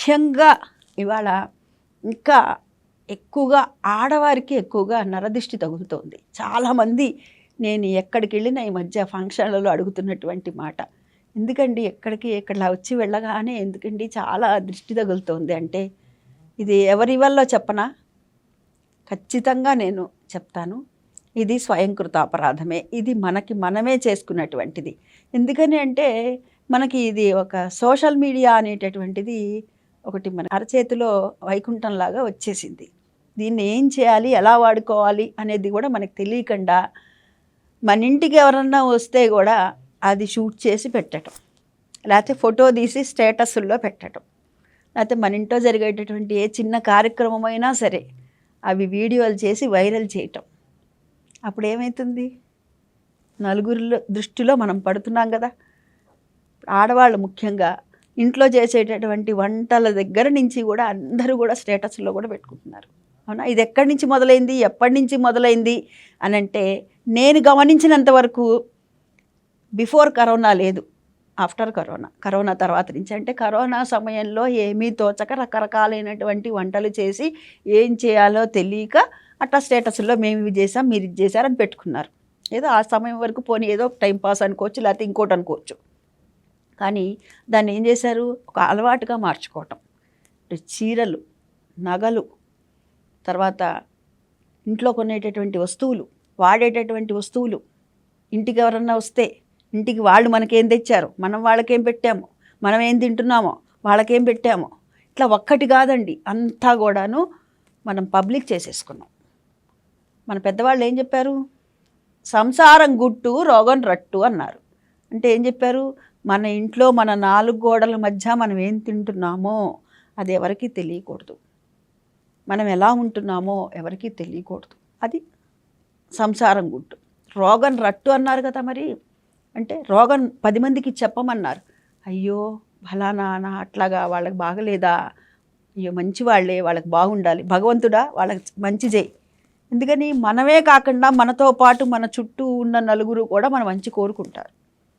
ముఖ్యంగా ఇవాళ ఇంకా ఎక్కువగా ఆడవారికి ఎక్కువగా నరదిష్టి తగులుతోంది. చాలామంది నేను ఎక్కడికి వెళ్ళినా ఈ మధ్య ఫంక్షన్లలో అడుగుతున్నటువంటి మాట, ఎందుకండి ఎక్కడికి ఎక్కడలా వచ్చి వెళ్ళగానే ఎందుకండి చాలా దృష్టి తగులుతోంది అంటే, ఇది ఎవరి వల్ల చెప్పనా? ఖచ్చితంగా నేను చెప్తాను, ఇది స్వయంకృత అపరాధమే. ఇది మనకి మనమే చేసుకున్నటువంటిది. ఎందుకని అంటే మనకి ఇది ఒక సోషల్ మీడియా అనేటటువంటిది ఒకటి మన అరచేతిలో వైకుంఠంలాగా వచ్చేసింది. దీన్ని ఏం చేయాలి, ఎలా వాడుకోవాలి అనేది కూడా మనకు తెలియకుండా మన ఇంటికి ఎవరన్నా వస్తే కూడా అది షూట్ చేసి పెట్టడం, లేకపోతే ఫోటో తీసి స్టేటస్ల్లో పెట్టడం, లేకపోతే మన ఇంట్లో జరిగేటటువంటి ఏ చిన్న కార్యక్రమమైనా సరే అవి వీడియోలు చేసి వైరల్ చేయటం. అప్పుడు ఏమవుతుంది? నలుగురిలో దృష్టిలో మనం పడుతున్నాం కదా. ఆడవాళ్ళు ముఖ్యంగా ఇంట్లో చేసేటటువంటి వంటల దగ్గర నుంచి కూడా అందరూ కూడా స్టేటస్లో కూడా పెట్టుకుంటున్నారు. అవునా? ఇది ఎక్కడి నుంచి మొదలైంది, ఎప్పటి నుంచి మొదలైంది అని అంటే, నేను గమనించినంత వరకు బిఫోర్ కరోనా లేదు, ఆఫ్టర్ కరోనా తర్వాత నుంచి. అంటే కరోనా సమయంలో ఏమీ తోచక రకరకాలైనటువంటి వంటలు చేసి ఏం చేయాలో తెలియక అట్లా స్టేటస్లో మేము ఇవి చేసాం, మీరు ఇది చేశారని పెట్టుకున్నారు. ఏదో ఆ సమయం వరకు పోనీ ఏదో టైంపాస్ అనుకోవచ్చు, లేకపోతే ఇంకోటి అనుకోవచ్చు. కానీ దాన్ని ఏం చేశారు? ఒక అలవాటుగా మార్చుకోవటం. చీరలు, నగలు, తర్వాత ఇంట్లో కొనేటటువంటి వస్తువులు, వాడేటటువంటి వస్తువులు, ఇంటికి ఎవరన్నా వస్తే ఇంటికి వాళ్ళు మనకేం తెచ్చారు, మనం వాళ్ళకేం పెట్టాము, మనం ఏం తింటున్నామో వాళ్ళకేం పెట్టామో, ఇట్లా ఒక్కటి కాదండి, అంతా కూడాను మనం పబ్లిక్ చేసేసుకున్నాం. మన పెద్దవాళ్ళు ఏం చెప్పారు? సంసారం గుట్టు రోగం రట్టు అన్నారు. అంటే ఏం చెప్పారు? మన ఇంట్లో మన 4 గోడల మధ్య మనం ఏం తింటున్నామో అది ఎవరికీ తెలియకూడదు, మనం ఎలా ఉంటున్నామో ఎవరికీ తెలియకూడదు. అది సంసారం గుట్టు. రోగం రట్టు అన్నారు కదా. మరి అంటే రోగం 10 మందికి చెప్పమన్నారు. అయ్యో ఫలానా అట్లాగా వాళ్ళకి బాగలేదా, అయ్యో మంచి వాళ్ళే, వాళ్ళకి బాగుండాలి, భగవంతుడా వాళ్ళకి మంచి చేయి. ఎందుకని? మనమే కాకుండా మనతో పాటు మన చుట్టూ ఉన్న నలుగురు కూడా మన మంచి కోరుకుంటారు.